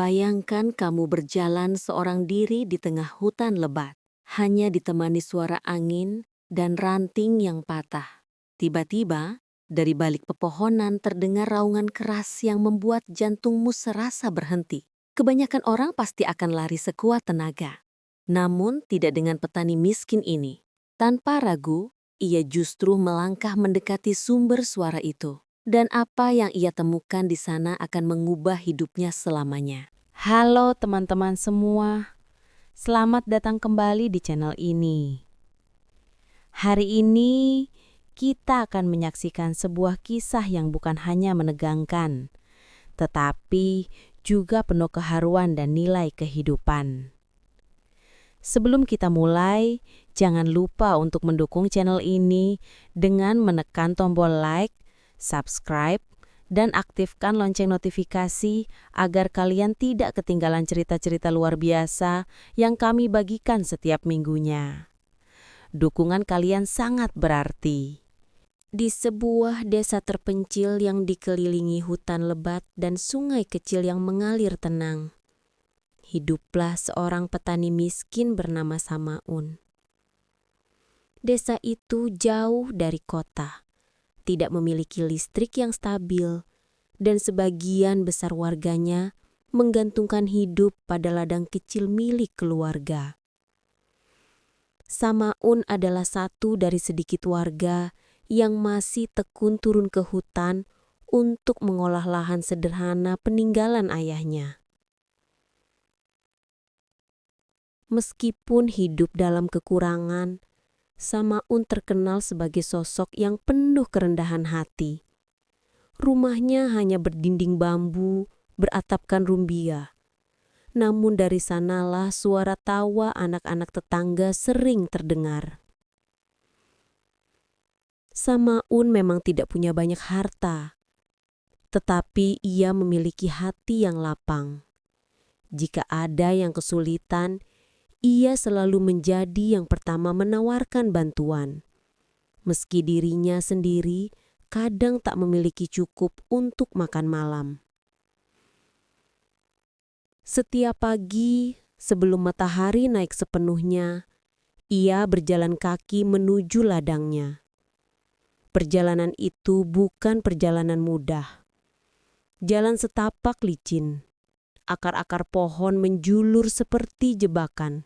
Bayangkan kamu berjalan seorang diri di tengah hutan lebat, hanya ditemani suara angin dan ranting yang patah. Tiba-tiba, dari balik pepohonan terdengar raungan keras yang membuat jantungmu serasa berhenti. Kebanyakan orang pasti akan lari sekuat tenaga. Namun tidak dengan petani miskin ini. Tanpa ragu, ia justru melangkah mendekati sumber suara itu. Dan apa yang ia temukan di sana akan mengubah hidupnya selamanya. Halo teman-teman semua, selamat datang kembali di channel ini. Hari ini kita akan menyaksikan sebuah kisah yang bukan hanya menegangkan, tetapi juga penuh keharuan dan nilai kehidupan. Sebelum kita mulai, jangan lupa untuk mendukung channel ini dengan menekan tombol like, subscribe, dan aktifkan lonceng notifikasi agar kalian tidak ketinggalan cerita-cerita luar biasa yang kami bagikan setiap minggunya. Dukungan kalian sangat berarti. Di sebuah desa terpencil yang dikelilingi hutan lebat dan sungai kecil yang mengalir tenang, hiduplah seorang petani miskin bernama Samaun. Desa itu jauh dari kota, tidak memiliki listrik yang stabil, dan sebagian besar warganya menggantungkan hidup pada ladang kecil milik keluarga. Samaun adalah satu dari sedikit warga yang masih tekun turun ke hutan untuk mengolah lahan sederhana peninggalan ayahnya. Meskipun hidup dalam kekurangan, Samaun terkenal sebagai sosok yang penuh kerendahan hati. Rumahnya hanya berdinding bambu, beratapkan rumbia. Namun dari sanalah suara tawa anak-anak tetangga sering terdengar. Samaun memang tidak punya banyak harta, tetapi ia memiliki hati yang lapang. Jika ada yang kesulitan, ia selalu menjadi yang pertama menawarkan bantuan. Meski dirinya sendiri kadang tak memiliki cukup untuk makan malam. Setiap pagi, sebelum matahari naik sepenuhnya, ia berjalan kaki menuju ladangnya. Perjalanan itu bukan perjalanan mudah. Jalan setapak licin, akar-akar pohon menjulur seperti jebakan,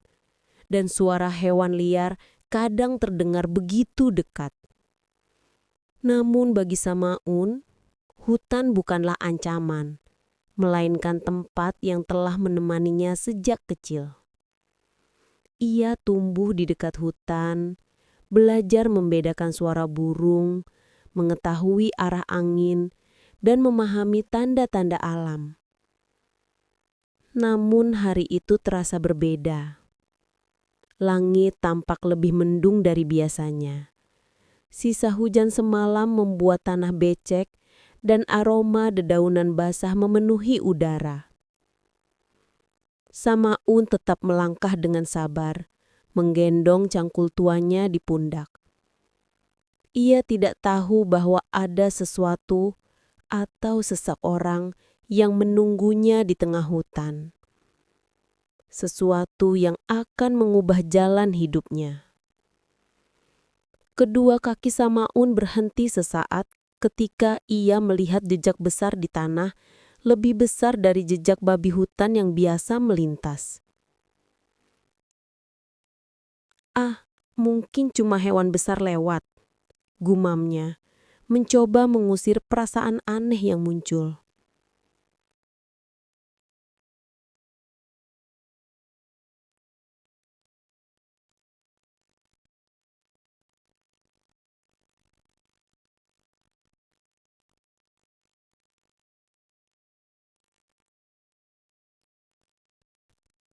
dan suara hewan liar kadang terdengar begitu dekat. Namun bagi Samaun, hutan bukanlah ancaman, melainkan tempat yang telah menemaninya sejak kecil. Ia tumbuh di dekat hutan, belajar membedakan suara burung, mengetahui arah angin, dan memahami tanda-tanda alam. Namun hari itu terasa berbeda. Langit tampak lebih mendung dari biasanya. Sisa hujan semalam membuat tanah becek dan aroma dedaunan basah memenuhi udara. Samaun tetap melangkah dengan sabar, menggendong cangkul tuanya di pundak. Ia tidak tahu bahwa ada sesuatu atau seseorang yang menunggunya di tengah hutan. Sesuatu yang akan mengubah jalan hidupnya. Kedua kaki Samaun berhenti sesaat ketika ia melihat jejak besar di tanah, lebih besar dari jejak babi hutan yang biasa melintas. Mungkin cuma hewan besar lewat, gumamnya, mencoba mengusir perasaan aneh yang muncul.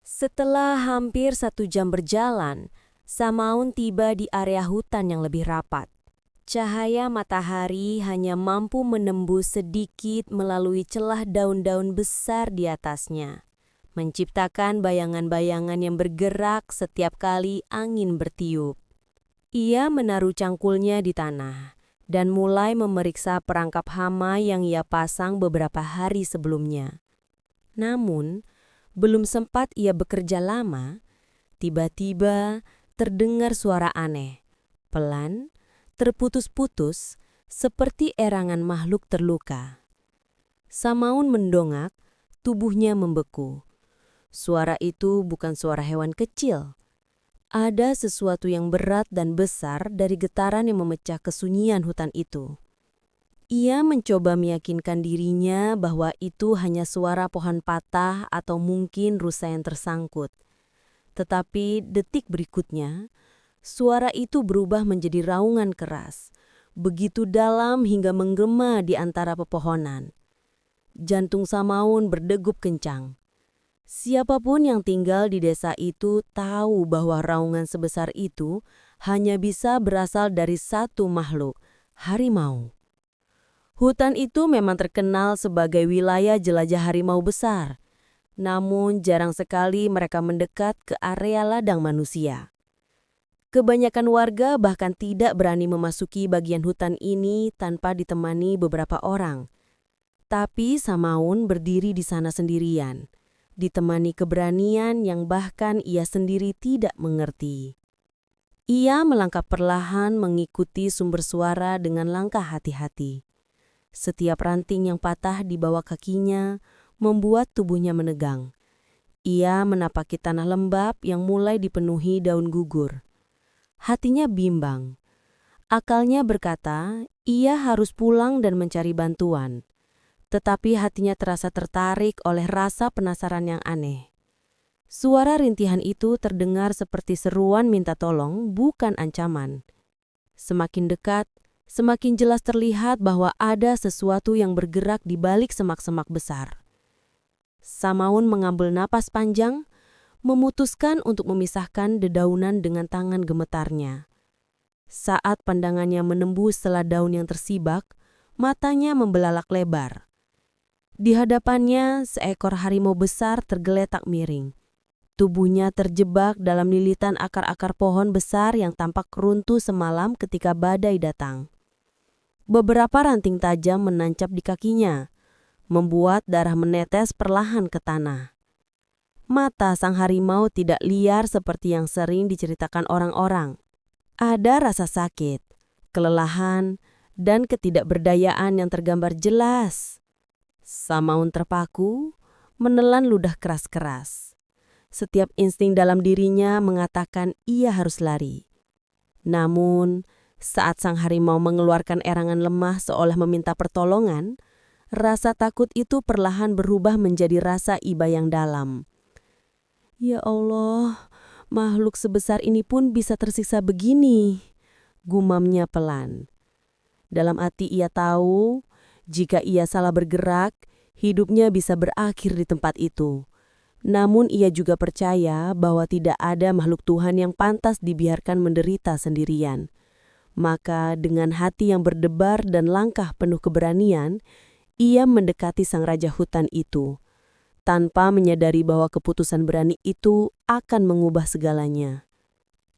Setelah hampir 1 jam berjalan, Samaun tiba di area hutan yang lebih rapat. Cahaya matahari hanya mampu menembus sedikit melalui celah daun-daun besar di atasnya, menciptakan bayangan-bayangan yang bergerak setiap kali angin bertiup. Ia menaruh cangkulnya di tanah dan mulai memeriksa perangkap hama yang ia pasang beberapa hari sebelumnya. Namun, belum sempat ia bekerja lama, tiba-tiba terdengar suara aneh, pelan, terputus-putus, seperti erangan makhluk terluka. Samaun mendongak, tubuhnya membeku. Suara itu bukan suara hewan kecil. Ada sesuatu yang berat dan besar dari getaran yang memecah kesunyian hutan itu. Ia mencoba meyakinkan dirinya bahwa itu hanya suara pohon patah atau mungkin rusa yang tersangkut. Tetapi detik berikutnya, suara itu berubah menjadi raungan keras, begitu dalam hingga menggema di antara pepohonan. Jantung Samaun berdegup kencang. Siapapun yang tinggal di desa itu tahu bahwa raungan sebesar itu hanya bisa berasal dari satu makhluk, harimau. Hutan itu memang terkenal sebagai wilayah jelajah harimau besar, namun jarang sekali mereka mendekat ke area ladang manusia. Kebanyakan warga bahkan tidak berani memasuki bagian hutan ini tanpa ditemani beberapa orang. Tapi Samaun berdiri di sana sendirian, ditemani keberanian yang bahkan ia sendiri tidak mengerti. Ia melangkah perlahan mengikuti sumber suara dengan langkah hati-hati. Setiap ranting yang patah di bawah kakinya membuat tubuhnya menegang. Ia menapaki tanah lembab yang mulai dipenuhi daun gugur. Hatinya bimbang. Akalnya berkata, ia harus pulang dan mencari bantuan. Tetapi hatinya terasa tertarik oleh rasa penasaran yang aneh. Suara rintihan itu terdengar seperti seruan minta tolong, bukan ancaman. Semakin dekat, semakin jelas terlihat bahwa ada sesuatu yang bergerak di balik semak-semak besar. Samaun mengambil napas panjang, memutuskan untuk memisahkan dedaunan dengan tangan gemetarnya. Saat pandangannya menembus celah daun yang tersibak, matanya membelalak lebar. Di hadapannya, seekor harimau besar tergeletak miring. Tubuhnya terjebak dalam lilitan akar-akar pohon besar yang tampak runtuh semalam ketika badai datang. Beberapa ranting tajam menancap di kakinya, membuat darah menetes perlahan ke tanah. Mata sang harimau tidak liar seperti yang sering diceritakan orang-orang. Ada rasa sakit, kelelahan, dan ketidakberdayaan yang tergambar jelas. Samaun terpaku, menelan ludah keras-keras. Setiap insting dalam dirinya mengatakan ia harus lari. Namun, saat sang harimau mengeluarkan erangan lemah seolah meminta pertolongan, rasa takut itu perlahan berubah menjadi rasa iba yang dalam. Ya Allah, makhluk sebesar ini pun bisa tersiksa begini, gumamnya pelan. Dalam hati ia tahu, jika ia salah bergerak, hidupnya bisa berakhir di tempat itu. Namun ia juga percaya bahwa tidak ada makhluk Tuhan yang pantas dibiarkan menderita sendirian. Maka dengan hati yang berdebar dan langkah penuh keberanian, ia mendekati sang raja hutan itu, tanpa menyadari bahwa keputusan berani itu akan mengubah segalanya.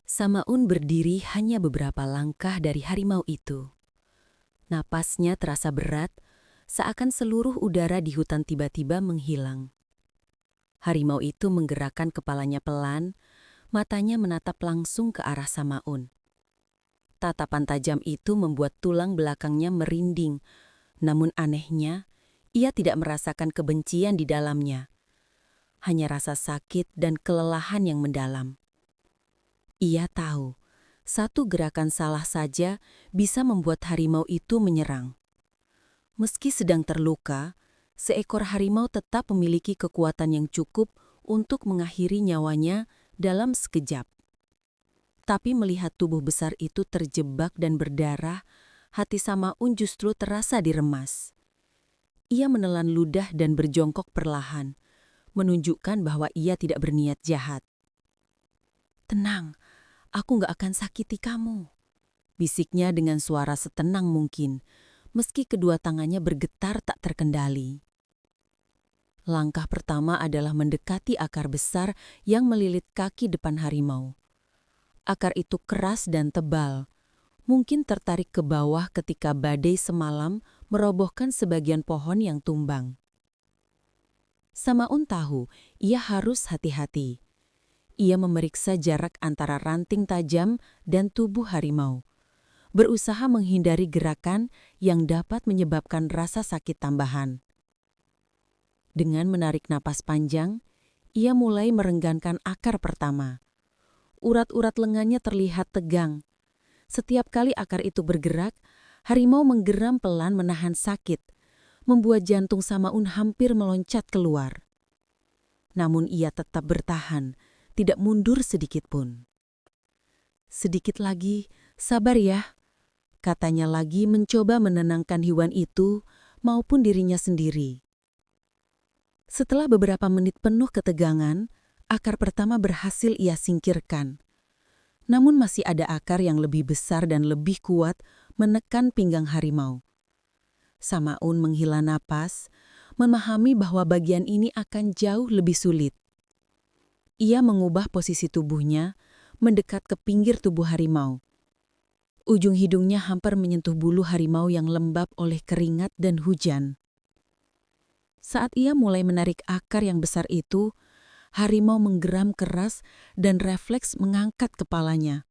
Samaun berdiri hanya beberapa langkah dari harimau itu. Napasnya terasa berat, seakan seluruh udara di hutan tiba-tiba menghilang. Harimau itu menggerakkan kepalanya pelan, matanya menatap langsung ke arah Samaun. Tatapan tajam itu membuat tulang belakangnya merinding, namun anehnya, ia tidak merasakan kebencian di dalamnya. Hanya rasa sakit dan kelelahan yang mendalam. Ia tahu, satu gerakan salah saja bisa membuat harimau itu menyerang. Meski sedang terluka, seekor harimau tetap memiliki kekuatan yang cukup untuk mengakhiri nyawanya dalam sekejap. Tapi melihat tubuh besar itu terjebak dan berdarah, hati Samaun justru terasa diremas. Ia menelan ludah dan berjongkok perlahan, menunjukkan bahwa ia tidak berniat jahat. "Tenang, aku gak akan sakiti kamu," bisiknya dengan suara setenang mungkin, meski kedua tangannya bergetar tak terkendali. Langkah pertama adalah mendekati akar besar yang melilit kaki depan harimau. Akar itu keras dan tebal, mungkin tertarik ke bawah ketika badai semalam merobohkan sebagian pohon yang tumbang. Samaun tahu ia harus hati-hati. Ia memeriksa jarak antara ranting tajam dan tubuh harimau, berusaha menghindari gerakan yang dapat menyebabkan rasa sakit tambahan. Dengan menarik napas panjang, ia mulai merenggangkan akar pertama. Urat-urat lengannya terlihat tegang. Setiap kali akar itu bergerak, harimau menggeram pelan menahan sakit, membuat jantung Samaun hampir meloncat keluar. Namun ia tetap bertahan, tidak mundur sedikit pun. "Sedikit lagi, sabar ya," katanya lagi mencoba menenangkan hewan itu maupun dirinya sendiri. Setelah beberapa menit penuh ketegangan, akar pertama berhasil ia singkirkan. Namun masih ada akar yang lebih besar dan lebih kuat menekan pinggang harimau. Samaun menghela napas, memahami bahwa bagian ini akan jauh lebih sulit. Ia mengubah posisi tubuhnya, mendekat ke pinggir tubuh harimau. Ujung hidungnya hampir menyentuh bulu harimau yang lembab oleh keringat dan hujan. Saat ia mulai menarik akar yang besar itu, harimau menggeram keras dan refleks mengangkat kepalanya.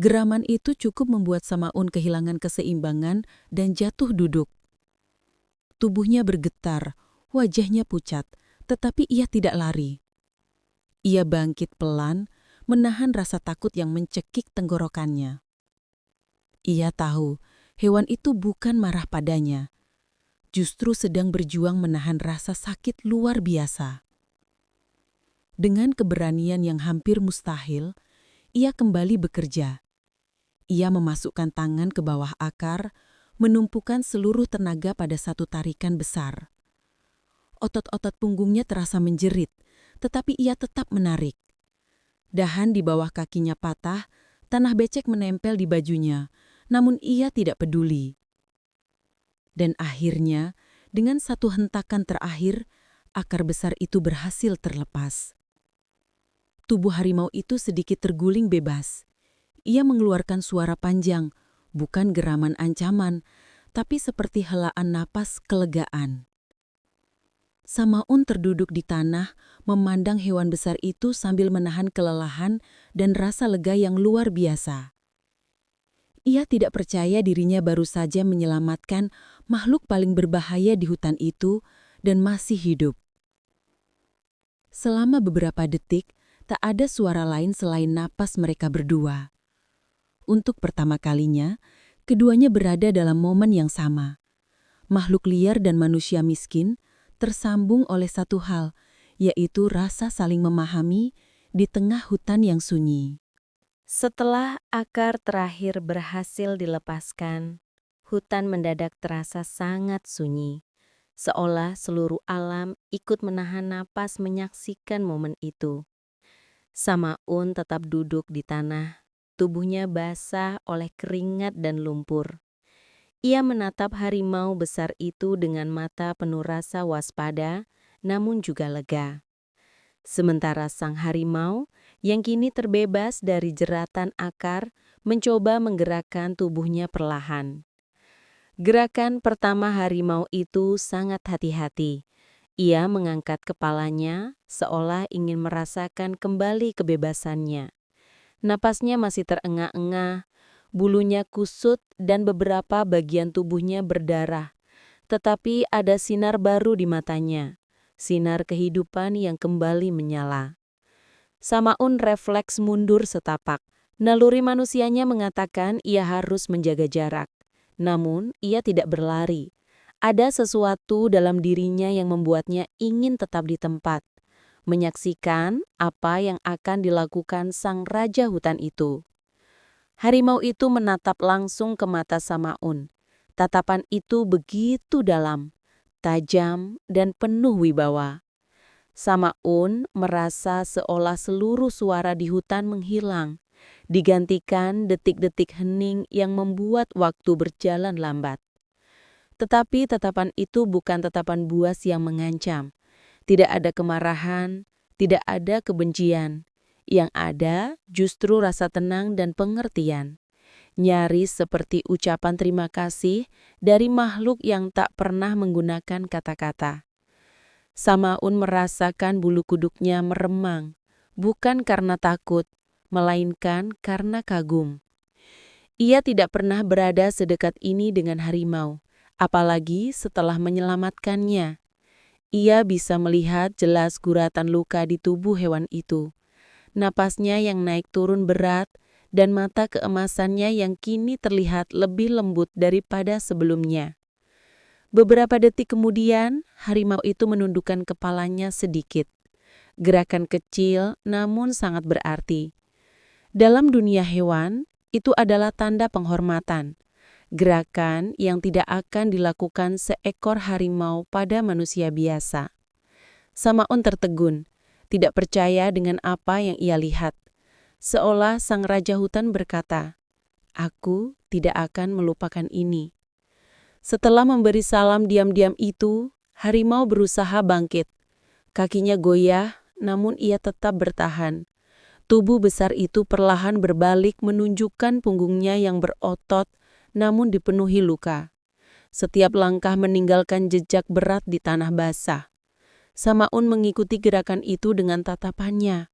Geraman itu cukup membuat Samaun kehilangan keseimbangan dan jatuh duduk. Tubuhnya bergetar, wajahnya pucat, tetapi ia tidak lari. Ia bangkit pelan, menahan rasa takut yang mencekik tenggorokannya. Ia tahu hewan itu bukan marah padanya, justru sedang berjuang menahan rasa sakit luar biasa. Dengan keberanian yang hampir mustahil, ia kembali bekerja. Ia memasukkan tangan ke bawah akar, menumpukan seluruh tenaga pada satu tarikan besar. Otot-otot punggungnya terasa menjerit, tetapi ia tetap menarik. Dahan di bawah kakinya patah, tanah becek menempel di bajunya, namun ia tidak peduli. Dan akhirnya, dengan satu hentakan terakhir, akar besar itu berhasil terlepas. Tubuh harimau itu sedikit terguling bebas. Ia mengeluarkan suara panjang, bukan geraman ancaman, tapi seperti helaan napas kelegaan. Samaun terduduk di tanah, memandang hewan besar itu sambil menahan kelelahan dan rasa lega yang luar biasa. Ia tidak percaya dirinya baru saja menyelamatkan makhluk paling berbahaya di hutan itu dan masih hidup. Selama beberapa detik, tak ada suara lain selain napas mereka berdua. Untuk pertama kalinya, keduanya berada dalam momen yang sama. Makhluk liar dan manusia miskin tersambung oleh satu hal, yaitu rasa saling memahami di tengah hutan yang sunyi. Setelah akar terakhir berhasil dilepaskan, hutan mendadak terasa sangat sunyi, seolah seluruh alam ikut menahan napas menyaksikan momen itu. Samaun tetap duduk di tanah, tubuhnya basah oleh keringat dan lumpur. Ia menatap harimau besar itu dengan mata penuh rasa waspada, namun juga lega. Sementara sang harimau, yang kini terbebas dari jeratan akar, mencoba menggerakkan tubuhnya perlahan. Gerakan pertama harimau itu sangat hati-hati. Ia mengangkat kepalanya, seolah ingin merasakan kembali kebebasannya. Napasnya masih terengah-engah, bulunya kusut dan beberapa bagian tubuhnya berdarah. Tetapi ada sinar baru di matanya, sinar kehidupan yang kembali menyala. Samaun refleks mundur setapak. Naluri manusianya mengatakan ia harus menjaga jarak. Namun, ia tidak berlari. Ada sesuatu dalam dirinya yang membuatnya ingin tetap di tempat, menyaksikan apa yang akan dilakukan sang raja hutan itu. Harimau itu menatap langsung ke mata Samaun. Tatapan itu begitu dalam, tajam, dan penuh wibawa. Samaun merasa seolah seluruh suara di hutan menghilang, digantikan detik-detik hening yang membuat waktu berjalan lambat. Tetapi tatapan itu bukan tatapan buas yang mengancam. Tidak ada kemarahan, tidak ada kebencian. Yang ada justru rasa tenang dan pengertian. Nyaris seperti ucapan terima kasih dari makhluk yang tak pernah menggunakan kata-kata. Samaun merasakan bulu kuduknya meremang, bukan karena takut, melainkan karena kagum. Ia tidak pernah berada sedekat ini dengan harimau, apalagi setelah menyelamatkannya. Ia bisa melihat jelas guratan luka di tubuh hewan itu, napasnya yang naik turun berat, dan mata keemasannya yang kini terlihat lebih lembut daripada sebelumnya. Beberapa detik kemudian, harimau itu menundukkan kepalanya sedikit. Gerakan kecil namun sangat berarti. Dalam dunia hewan, itu adalah tanda penghormatan. Gerakan yang tidak akan dilakukan seekor harimau pada manusia biasa. Samaun tertegun, tidak percaya dengan apa yang ia lihat. Seolah sang raja hutan berkata, "Aku tidak akan melupakan ini." Setelah memberi salam diam-diam itu, harimau berusaha bangkit. Kakinya goyah, namun ia tetap bertahan. Tubuh besar itu perlahan berbalik menunjukkan punggungnya yang berotot, namun dipenuhi luka. Setiap langkah meninggalkan jejak berat di tanah basah. Samaun mengikuti gerakan itu dengan tatapannya,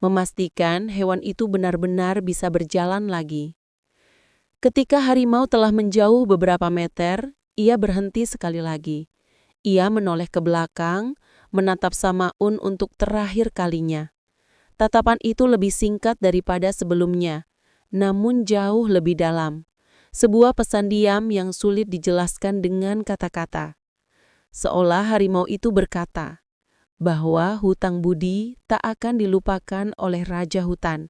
memastikan hewan itu benar-benar bisa berjalan lagi. Ketika harimau telah menjauh beberapa meter, ia berhenti sekali lagi. Ia menoleh ke belakang, menatap Samaun untuk terakhir kalinya. Tatapan itu lebih singkat daripada sebelumnya, namun jauh lebih dalam. Sebuah pesan diam yang sulit dijelaskan dengan kata-kata. Seolah harimau itu berkata bahwa hutang budi tak akan dilupakan oleh raja hutan.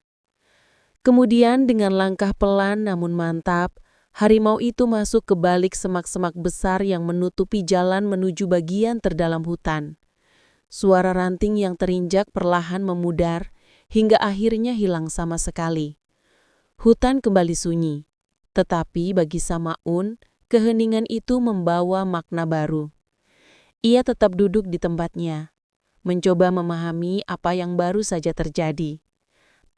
Kemudian dengan langkah pelan namun mantap, harimau itu masuk ke balik semak-semak besar yang menutupi jalan menuju bagian terdalam hutan. Suara ranting yang terinjak perlahan memudar hingga akhirnya hilang sama sekali. Hutan kembali sunyi, tetapi bagi Samaun, keheningan itu membawa makna baru. Ia tetap duduk di tempatnya, mencoba memahami apa yang baru saja terjadi.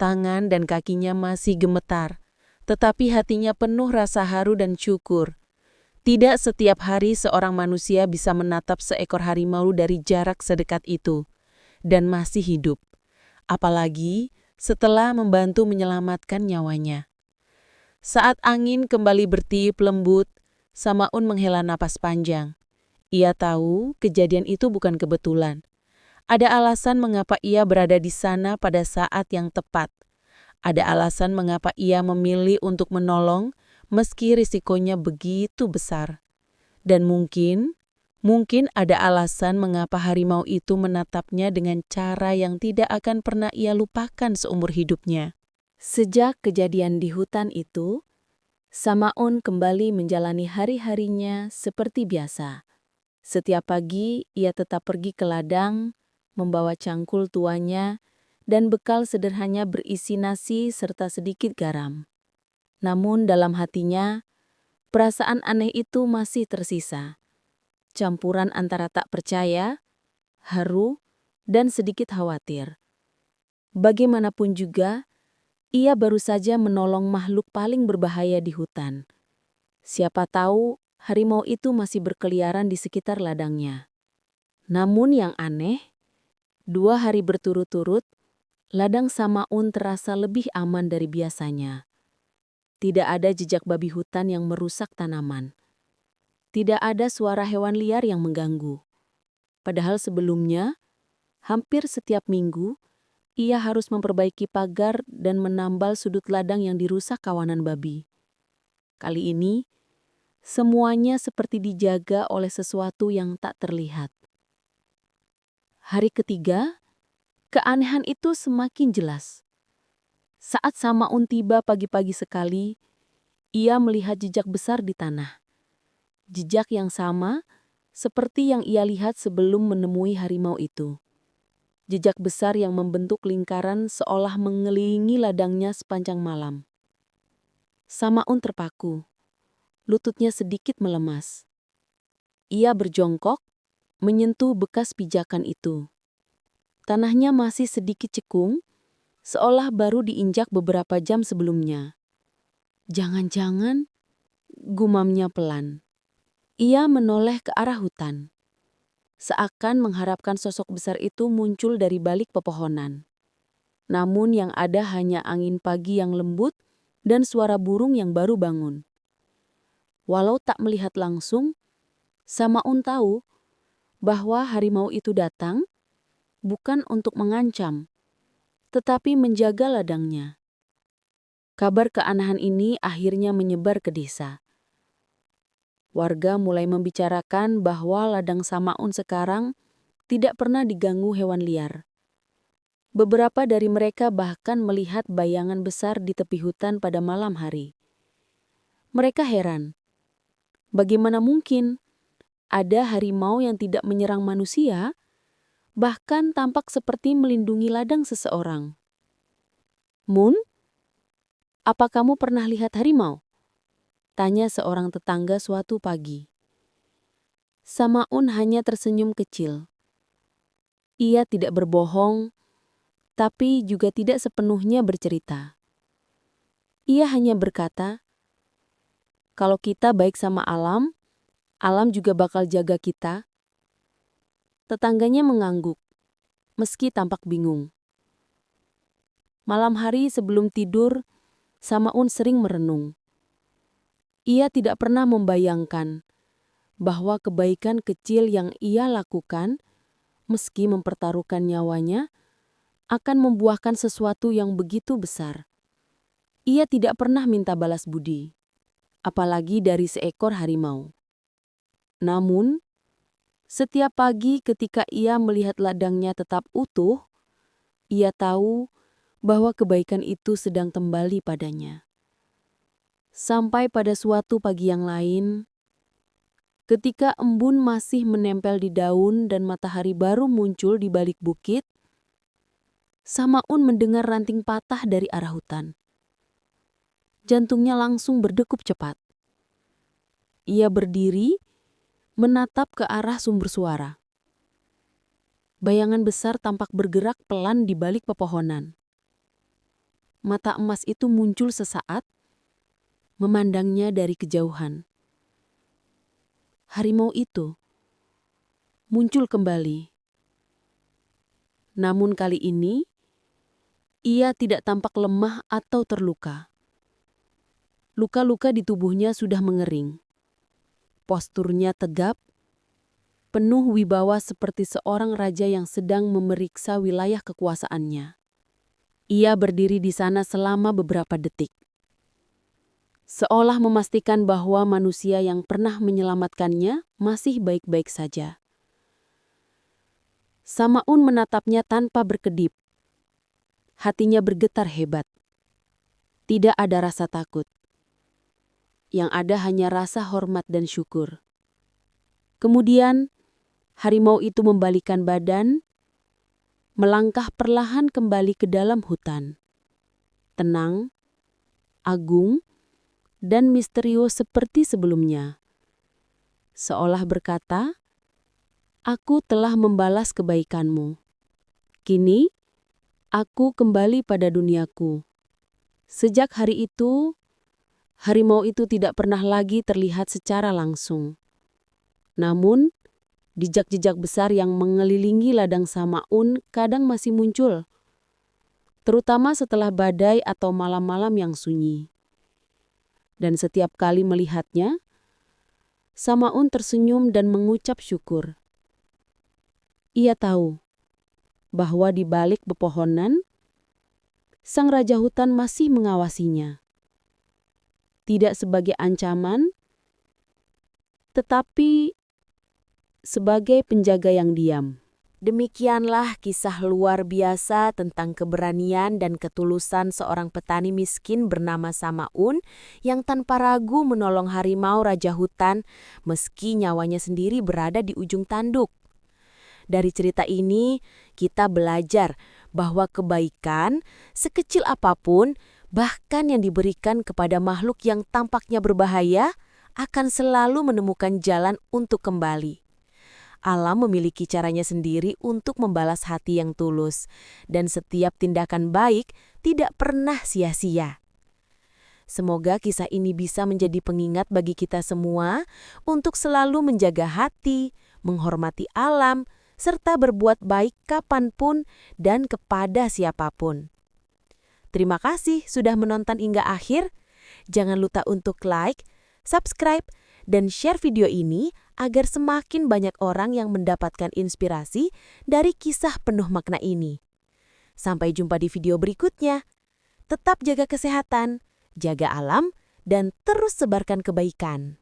Tangan dan kakinya masih gemetar, tetapi hatinya penuh rasa haru dan syukur. Tidak setiap hari seorang manusia bisa menatap seekor harimau dari jarak sedekat itu, dan masih hidup. Apalagi setelah membantu menyelamatkan nyawanya. Saat angin kembali bertiup lembut, Samaun menghela napas panjang. Ia tahu kejadian itu bukan kebetulan. Ada alasan mengapa ia berada di sana pada saat yang tepat. Ada alasan mengapa ia memilih untuk menolong meski risikonya begitu besar. Dan mungkin ada alasan mengapa harimau itu menatapnya dengan cara yang tidak akan pernah ia lupakan seumur hidupnya. Sejak kejadian di hutan itu, Samaun kembali menjalani hari-harinya seperti biasa. Setiap pagi ia tetap pergi ke ladang, membawa cangkul tuanya, dan bekal sederhana berisi nasi serta sedikit garam. Namun dalam hatinya, perasaan aneh itu masih tersisa. Campuran antara tak percaya, haru, dan sedikit khawatir. Bagaimanapun juga, ia baru saja menolong makhluk paling berbahaya di hutan. Siapa tahu harimau itu masih berkeliaran di sekitar ladangnya. Namun yang aneh, 2 hari berturut-turut, ladang Samaun terasa lebih aman dari biasanya. Tidak ada jejak babi hutan yang merusak tanaman. Tidak ada suara hewan liar yang mengganggu. Padahal sebelumnya, hampir setiap minggu, ia harus memperbaiki pagar dan menambal sudut ladang yang dirusak kawanan babi. Kali ini, semuanya seperti dijaga oleh sesuatu yang tak terlihat. Hari ketiga, keanehan itu semakin jelas. Saat Samaun tiba pagi-pagi sekali, ia melihat jejak besar di tanah. Jejak yang sama seperti yang ia lihat sebelum menemui harimau itu. Jejak besar yang membentuk lingkaran seolah mengelilingi ladangnya sepanjang malam. Samaun terpaku. Lututnya sedikit melemas. Ia berjongkok, menyentuh bekas pijakan itu. Tanahnya masih sedikit cekung, seolah baru diinjak beberapa jam sebelumnya. Jangan-jangan, gumamnya pelan. Ia menoleh ke arah hutan. seakan mengharapkan sosok besar itu muncul dari balik pepohonan. Namun yang ada hanya angin pagi yang lembut dan suara burung yang baru bangun. Walau tak melihat langsung, Samaun tahu bahwa harimau itu datang bukan untuk mengancam, tetapi menjaga ladangnya. Kabar keanehan ini akhirnya menyebar ke desa. Warga mulai membicarakan bahwa ladang Samaun sekarang tidak pernah diganggu hewan liar. Beberapa dari mereka bahkan melihat bayangan besar di tepi hutan pada malam hari. Mereka heran, bagaimana mungkin ada harimau yang tidak menyerang manusia, bahkan tampak seperti melindungi ladang seseorang. "Mun, apa kamu pernah lihat harimau?" tanya seorang tetangga suatu pagi. Samaun hanya tersenyum kecil. Ia tidak berbohong, tapi juga tidak sepenuhnya bercerita. Ia hanya berkata, "Kalau kita baik sama alam, alam juga bakal jaga kita." Tetangganya mengangguk, meski tampak bingung. Malam hari sebelum tidur, Samaun sering merenung. Ia tidak pernah membayangkan bahwa kebaikan kecil yang ia lakukan, meski mempertaruhkan nyawanya, akan membuahkan sesuatu yang begitu besar. Ia tidak pernah minta balas budi, apalagi dari seekor harimau. Namun, setiap pagi ketika ia melihat ladangnya tetap utuh, ia tahu bahwa kebaikan itu sedang kembali padanya. Sampai pada suatu pagi yang lain, ketika embun masih menempel di daun dan matahari baru muncul di balik bukit, Samaun mendengar ranting patah dari arah hutan. Jantungnya langsung berdekup cepat. Ia berdiri, menatap ke arah sumber suara. Bayangan besar tampak bergerak pelan di balik pepohonan. Mata emas itu muncul sesaat, memandangnya dari kejauhan. Harimau itu muncul kembali. Namun kali ini, ia tidak tampak lemah atau terluka. Luka-luka di tubuhnya sudah mengering. Posturnya tegap, penuh wibawa seperti seorang raja yang sedang memeriksa wilayah kekuasaannya. Ia berdiri di sana selama beberapa detik, seolah memastikan bahwa manusia yang pernah menyelamatkannya masih baik-baik saja. Samaun menatapnya tanpa berkedip. Hatinya bergetar hebat. Tidak ada rasa takut. Yang ada hanya rasa hormat dan syukur. Kemudian, harimau itu membalikkan badan, melangkah perlahan kembali ke dalam hutan. Tenang, agung, dan misterius seperti sebelumnya. Seolah berkata, "Aku telah membalas kebaikanmu. Kini, aku kembali pada duniaku." Sejak hari itu, harimau itu tidak pernah lagi terlihat secara langsung. Namun, jejak-jejak besar yang mengelilingi ladang Samaun kadang masih muncul, terutama setelah badai atau malam-malam yang sunyi. Dan setiap kali melihatnya, Samaun tersenyum dan mengucap syukur. Ia tahu bahwa di balik pepohonan, sang raja hutan masih mengawasinya. Tidak sebagai ancaman, tetapi sebagai penjaga yang diam. Demikianlah kisah luar biasa tentang keberanian dan ketulusan seorang petani miskin bernama Samaun yang tanpa ragu menolong harimau raja hutan meski nyawanya sendiri berada di ujung tanduk. Dari cerita ini, kita belajar bahwa kebaikan, sekecil apapun, bahkan yang diberikan kepada makhluk yang tampaknya berbahaya, akan selalu menemukan jalan untuk kembali. Alam memiliki caranya sendiri untuk membalas hati yang tulus, dan setiap tindakan baik tidak pernah sia-sia. Semoga kisah ini bisa menjadi pengingat bagi kita semua untuk selalu menjaga hati, menghormati alam, serta berbuat baik kapanpun dan kepada siapapun. Terima kasih sudah menonton hingga akhir. Jangan lupa untuk like, subscribe, dan share video ini agar semakin banyak orang yang mendapatkan inspirasi dari kisah penuh makna ini. Sampai jumpa di video berikutnya. Tetap jaga kesehatan, jaga alam, dan terus sebarkan kebaikan.